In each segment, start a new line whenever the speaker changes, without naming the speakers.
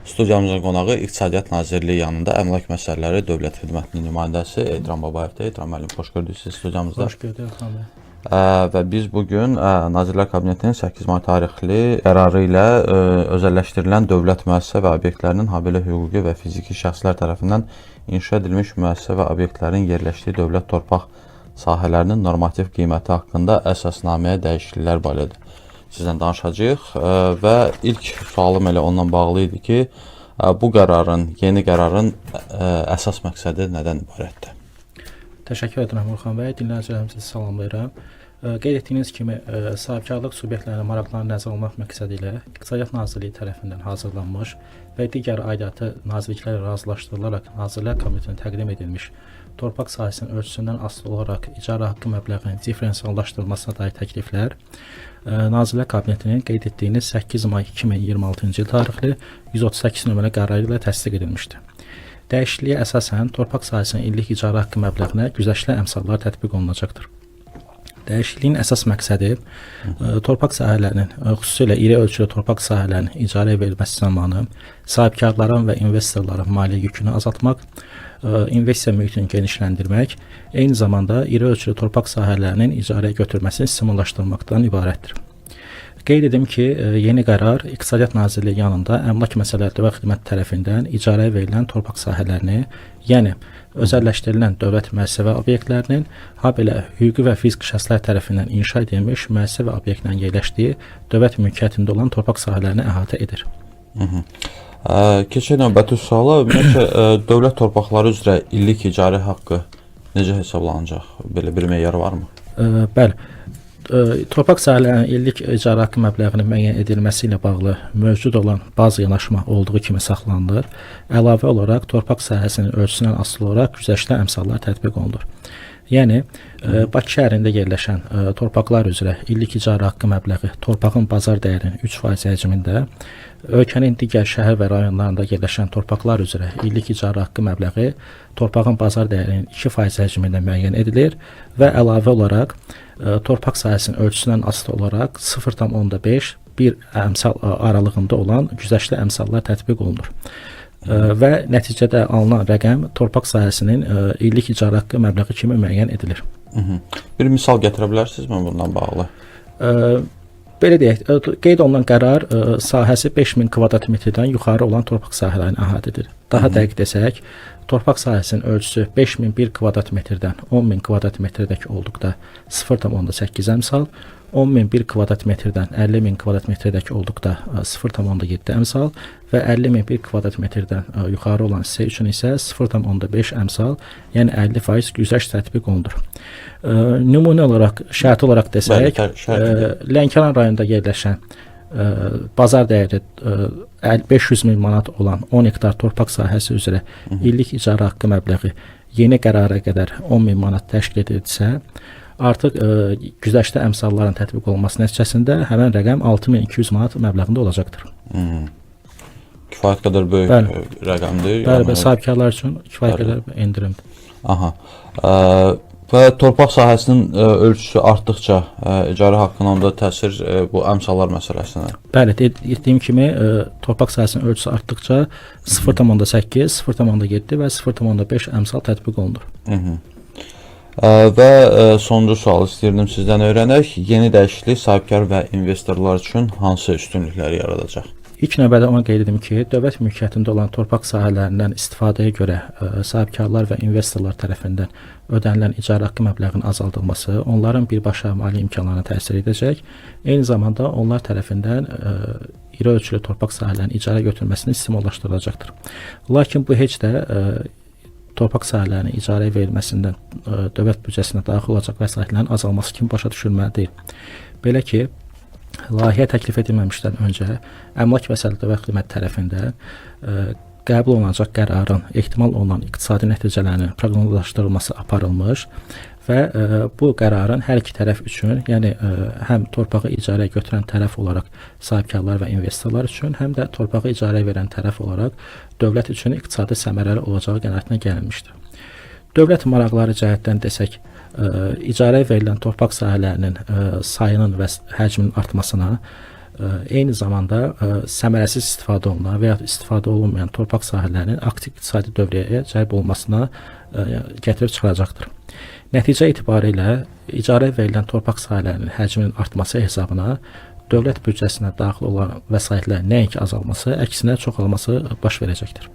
Studiyamızın qonağı İqtisadiyyat Nazirliyi yanında Əmlak Məsələləri Dövlət Xidmətinin nümayəndəsi Edram Babayevdir. Edram müəllim, xoş gördük sizi studiyamızda.
Hoş gördük Xan bəy.
Və biz bugün Nazirlər Kabinetinin 8 may tarixli qərarı ilə özəlləşdirilən dövlət müəssisə və obyektlərinin habelə hüquqi və fiziki şəxslər tərəfindən inşa edilmiş müəssisə və obyektlərin yerləşdiyi dövlət torpaq sahələrinin normativ qiyməti haqqında əsasnaməyə dəyişikliklər barədə sizdən danışacağıq və ilk sualım elə ondan bağlı idi ki, bu qərarın, yeni qərarın əsas məqsədi nədən ibarətdir?
Təşəkkür edirəm Xan bəy. Dinləyicilərimizi salamlayıram. Qeyd etdiyiniz kimi sahibkarlıq subyektlərinin maraqlarını nəzərə almaq məqsədi ilə İqtisadiyyat Nazirliyi tərəfindən hazırlanmış və digər aidiyyatı nazirliklərlə razılaşdırılaraq Nazirlər Kabinetinin təqdim edilmiş torpaq sahəsinin ölçüsündən asılı olaraq icara haqqı məbləğinin differensiallaşdırılmasına dair təkliflər Nazirlər Kabinetinin qeyd etdiyiniz 8 may 2026-cı il tarixli 138 nömrəli qərarı ilə təsdiq edilmişdir. Dəyişikliyə əsasən torpaq sahəsinin illik icara haqqı məbləğinə güzəştli əmsallar tətbiq olunacaqdır. Dəyişikliyin əsas məqsədi torpaq sahələrinin, xüsusilə iri ölçülü torpaq sahələrinin icarəyə verilməsi zamanı sahibkarların və investorların maliyyə yükünü azaltmaq, investisiya mühitini genişləndirmək, eyni zamanda iri ölçülü torpaq sahələrinin icarəyə götürməsini stimullaşdırmaqdan ibarətdir. Qeyd edim ki, yeni qərar İqtisadiyyat Nazirliyi yanında Əmlak Məsələləri Dövlət Xidməti tərəfindən icarəyə verilən torpaq sahələrini, yəni özəlləşdirilən dövlət müəssisə və obyektlərinin, habelə hüquqi və fiziki şəxslər tərəfindən inşa edilmiş müəssisə və obyektlərin yerləşdiyi dövlət mülkiyyətində olan torpaq sahələrini əhatə edir.
Keçək növbəti suala, ümumiyyətlə dövlət torpaqları üzrə illik icarə haqqı necə hesablanacaq? Belə bir meyarı varmı?
Bəli. Torpaq sahələrinin illik icara haqqı məbləğinin müəyyən edilməsi ilə bağlı mövcud olan bazı yanaşma olduğu kimi saxlanılır. Əlavə olaraq torpaq sahəsinin ölçüsündən asılı olaraq güzəştli əmsallar tətbiq olunur. Yəni, Bakı şəhərində yerləşən torpaqlar üzrə illik icara haqqı məbləği torpağın bazar dəyərinin 3% həcmində, ölkənin digər şəhər və rayonlarında yerləşən torpaqlar üzrə illik icara haqqı məbləği torpağın bazar dəyərinin 2% həcmində müəyyən edilir və əlavə olaraq torpaq sahəsinin ölçüsündən asılı olaraq 0,5 bir əmsal aralığında olan güzəştli əmsallar tətbiq olunur. Və nəticədə alınan rəqəm torpaq sahəsinin illik icara haqqı məbləği kimi müəyyən edilir.
Bir misal gətirə bilərsinizmi bundan bağlı?
Belə deyək, qeyd olunan qərar sahəsi 5000 kvadrat metrdən yuxarı olan torpaq sahələrini əhatə edir. Daha dəqiq desək, torpaq sahəsinin ölçüsü 5001 kvadrat metrdən 10000 kvadrat metrdəki olduqda 0,8 əmsal, 10001 kvadrat metrdən 50000 kvadrat metrdəki olduqda 0,7 əmsal və 50001 kvadrat metrdən yuxarı olan hissə üçün isə 0,5 əmsal, yəni 50% güzəşt tətbiq olunur. Nümunə olaraq, şərt olaraq desək, Lənkəran rayonunda yerləşən bazar dəyəri 500 min manat olan 10 hektar torpaq sahəsi üzrə illik icara haqqı məbləği yeni qərara qədər 10 min manat təşkil edilsə, artıq güzəştli əmsalların tətbiq olunması nəticəsində həmən rəqəm 6200 manat məbləğində olacaqdır.
Kifayət qədər böyük rəqəmdir.
Bəli, sahibkarlar üçün kifayət qədər endirimdir.
Və torpaq sahəsinin ölçüsü artdıqca icarə haqqına onda təsir bu əmsallar məsələsinə.
Bəli, dediyim kimi torpaq sahəsinin ölçüsü artdıqca 0,8, 0,7 və 0,5 əmsal tətbiq olunur.
Və sonuncu sual istəyirdim sizdən öyrənək. Yeni dəyişiklik sahibkar və investorlar üçün hansı üstünlükləri yaradacaq?
İlk növbədə ona qeyd edim ki, dövlət mülkiyyətində olan torpaq sahələrindən istifadəyə görə sahibkarlar və investorlar tərəfindən ödənilən icara haqqı məbləğinin azaldılması onların birbaşa maliyyə imkanlarına təsir edəcək. Eyni zamanda onlar tərəfindən iri ölçülü torpaq sahələrinin icara götürməsini stimullaşdırılacaqdır. Lakin bu heç də torpaq sahələrinin icarəyə verilməsindən dövlət büdcəsinə daxil olacaq vəsaitlərin azalması kimi başa düşülməli deyil. Belə ki, layihə təklif edilməmişdən öncə Əmlak Məsələləri Dövlət Xidməti tərəfindən qəbul olunacaq qərarın ehtimal olunan iqtisadi nəticələrinin proqnozlaşdırılması aparılmış və bu qərarın hər iki tərəf üçün, yəni həm torpağı icarəyə götürən tərəf olaraq sahibkarlar və investorlar üçün, həm də torpağı icarəyə verən tərəf olaraq dövlət üçün iqtisadi səmərəli olacağı qənaətinə gəlinmişdir. Dövlət maraqları cəhətdən desək, icarəyə verilən torpaq sahələrinin sayının və həcminin artmasına eyni zamanda səmərəsiz istifadə olunan və ya istifadə olunmayan torpaq sahələrinin aktiv iqtisadi dövriyyəyə cəlb olmasına gətirib çıxaracaqdır. Nəticə etibarilə icarə verilən torpaq sahələrinin həcminin artması hesabına dövlət büdcəsinə daxil olan vəsaitlərin nəinki azalması, əksinə çoxalması baş verəcəkdir.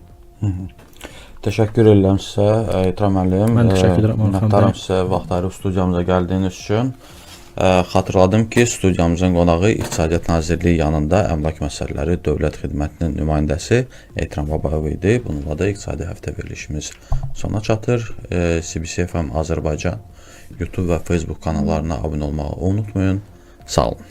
Təşəkkür edirəm sizə, İtiram müəllim.
Mən təşəkkür edirəm Orxan bəy.
Minnətdaram sizə vaxt ayırıb studiyamıza gəldiyiniz üçün. Xatırladım ki, studiyamızın qonağı İqtisadiyyat Nazirliyi yanında əmlak məsələləri dövlət xidmətinin nümayəndəsi İtiram Babayev idi. Bununla da İqtisadi Həftə verilişimiz sona çatır. CBC FM Azərbaycan YouTube və Facebook kanallarına abunə olmağı unutmayın. Sağ olun.